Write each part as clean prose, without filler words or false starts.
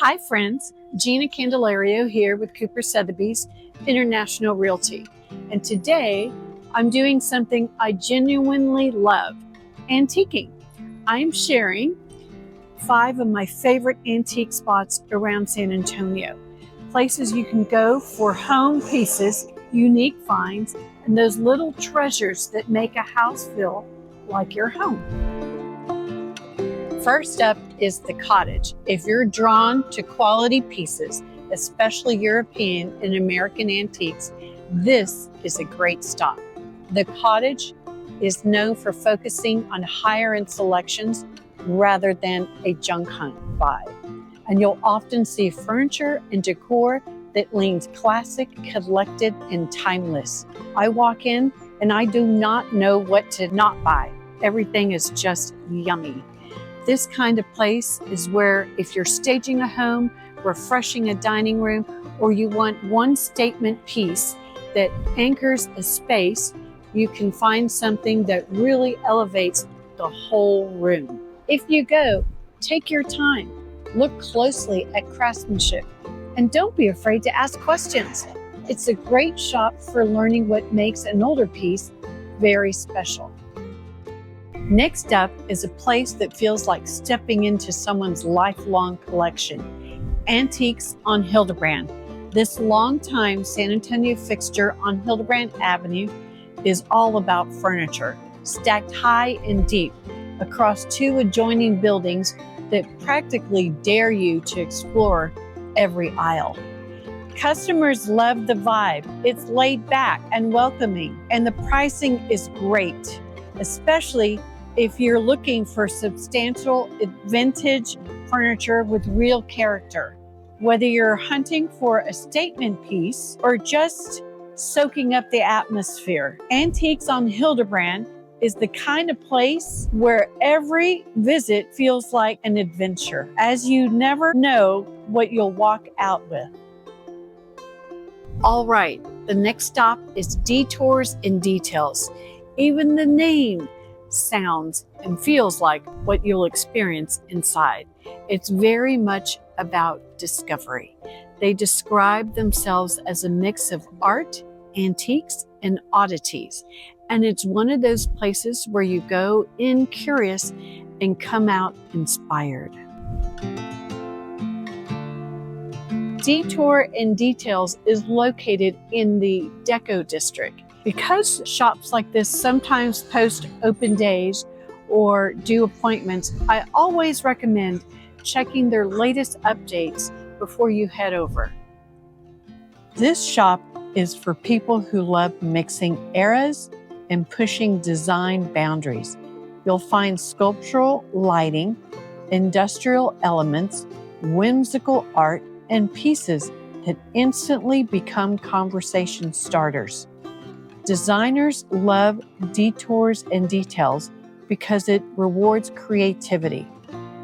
Hi friends, Gina Candelario here with Cooper Sotheby's International Realty. And today I'm doing something I genuinely love, antiquing. I'm sharing 5 of my favorite antique spots around San Antonio. Places you can go for home pieces, unique finds, and those little treasures that make a house feel like your home. First up is the Cottage. If you're drawn to quality pieces, especially European and American antiques, this is a great stop. The Cottage is known for focusing on higher-end selections rather than a junk hunt vibe. And you'll often see furniture and decor that leans classic, collected, and timeless. I walk in and I do not know what to not buy. Everything is just yummy. This kind of place is where if you're staging a home, refreshing a dining room, or you want one statement piece that anchors a space, you can find something that really elevates the whole room. If you go, take your time, look closely at craftsmanship, and don't be afraid to ask questions. It's a great shop for learning what makes an older piece very special. Next up is a place that feels like stepping into someone's lifelong collection, Antiques on Hildebrand. This longtime San Antonio fixture on Hildebrand Avenue is all about furniture, stacked high and deep across 2 adjoining buildings that practically dare you to explore every aisle. Customers love the vibe. It's laid back and welcoming, and the pricing is great, especially if you're looking for substantial vintage furniture with real character. Whether you're hunting for a statement piece or just soaking up the atmosphere, Antiques on Hildebrand is the kind of place where every visit feels like an adventure, as you never know what you'll walk out with. All right, the next stop is Detours Details. Even the name sounds and feels like what you'll experience inside. It's very much about discovery. They describe themselves as a mix of art, antiques, and oddities. And it's one of those places where you go in curious and come out inspired. Detour Details is located in the Deco District. Because shops like this sometimes post open days or do appointments, I always recommend checking their latest updates before you head over. This shop is for people who love mixing eras and pushing design boundaries. You'll find sculptural lighting, industrial elements, whimsical art, and pieces that instantly become conversation starters. Designers love Detours Details because it rewards creativity.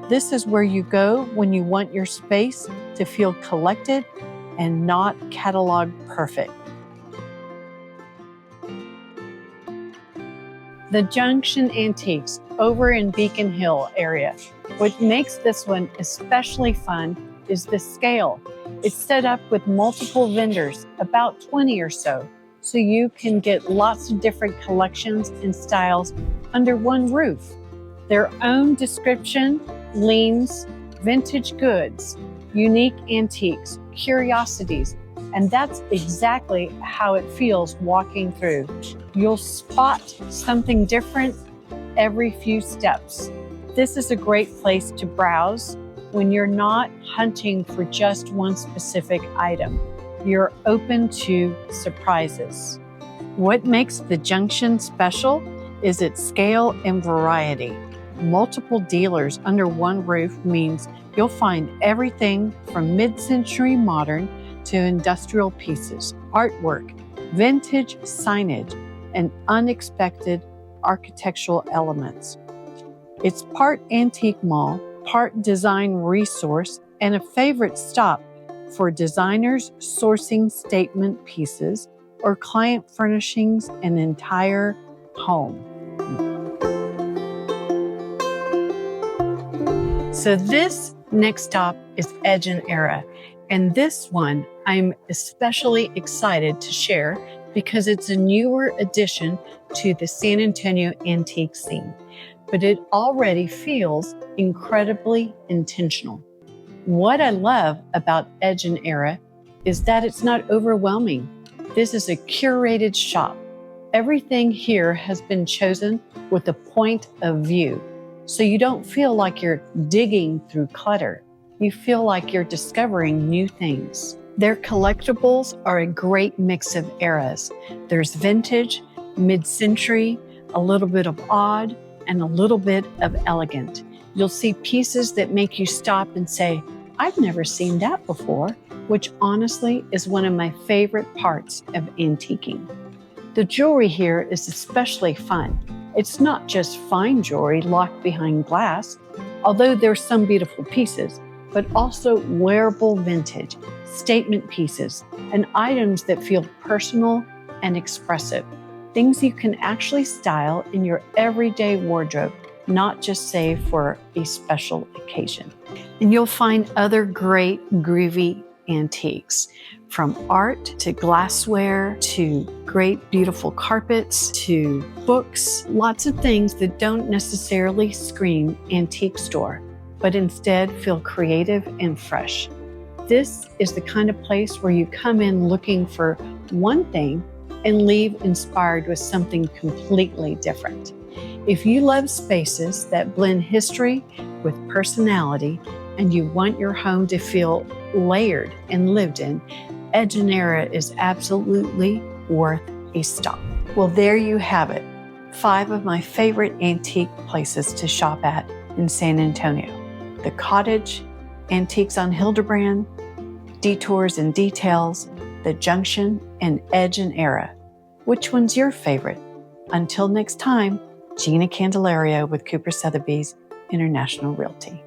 This is where you go when you want your space to feel collected and not catalog perfect. The Junction Antiques over in Beacon Hill area. What makes this one especially fun is the scale. It's set up with multiple vendors, about 20 or so you can get lots of different collections and styles under one roof. Their own description leans vintage goods, unique antiques, curiosities, and that's exactly how it feels walking through. You'll spot something different every few steps. This is a great place to browse when you're not hunting for just one specific item. You're open to surprises. What makes the Junction special is its scale and variety. Multiple dealers under one roof means you'll find everything from mid-century modern to industrial pieces, artwork, vintage signage, and unexpected architectural elements. It's part antique mall, part design resource, and a favorite stop for designers sourcing statement pieces or client furnishings an entire home. So this next stop is Edge and Era. And this one I'm especially excited to share because it's a newer addition to the San Antonio antique scene, but it already feels incredibly intentional. What I love about Edge and Era is that it's not overwhelming. This is a curated shop. Everything here has been chosen with a point of view, so you don't feel like you're digging through clutter. You feel like you're discovering new things. Their collectibles are a great mix of eras. There's vintage, mid-century, a little bit of odd, and a little bit of elegant. You'll see pieces that make you stop and say, I've never seen that before, which honestly is one of my favorite parts of antiquing. The jewelry here is especially fun. It's not just fine jewelry locked behind glass, although there's some beautiful pieces, but also wearable vintage, statement pieces, and items that feel personal and expressive. Things you can actually style in your everyday wardrobe, not just save for a special occasion. And you'll find other great groovy antiques, from art to glassware to great beautiful carpets to books, lots of things that don't necessarily scream antique store, but instead feel creative and fresh. This is the kind of place where you come in looking for one thing and leave inspired with something completely different. If you love spaces that blend history with personality and you want your home to feel layered and lived in, Edge and Era is absolutely worth a stop. Well, there you have it. 5 of my favorite antique places to shop at in San Antonio. The Cottage Antiques on Hildebrand, Detours and Details, the Junction, and Edge and Era. Which one's your favorite? Until next time, Gina Candelario with Cooper Sotheby's International Realty.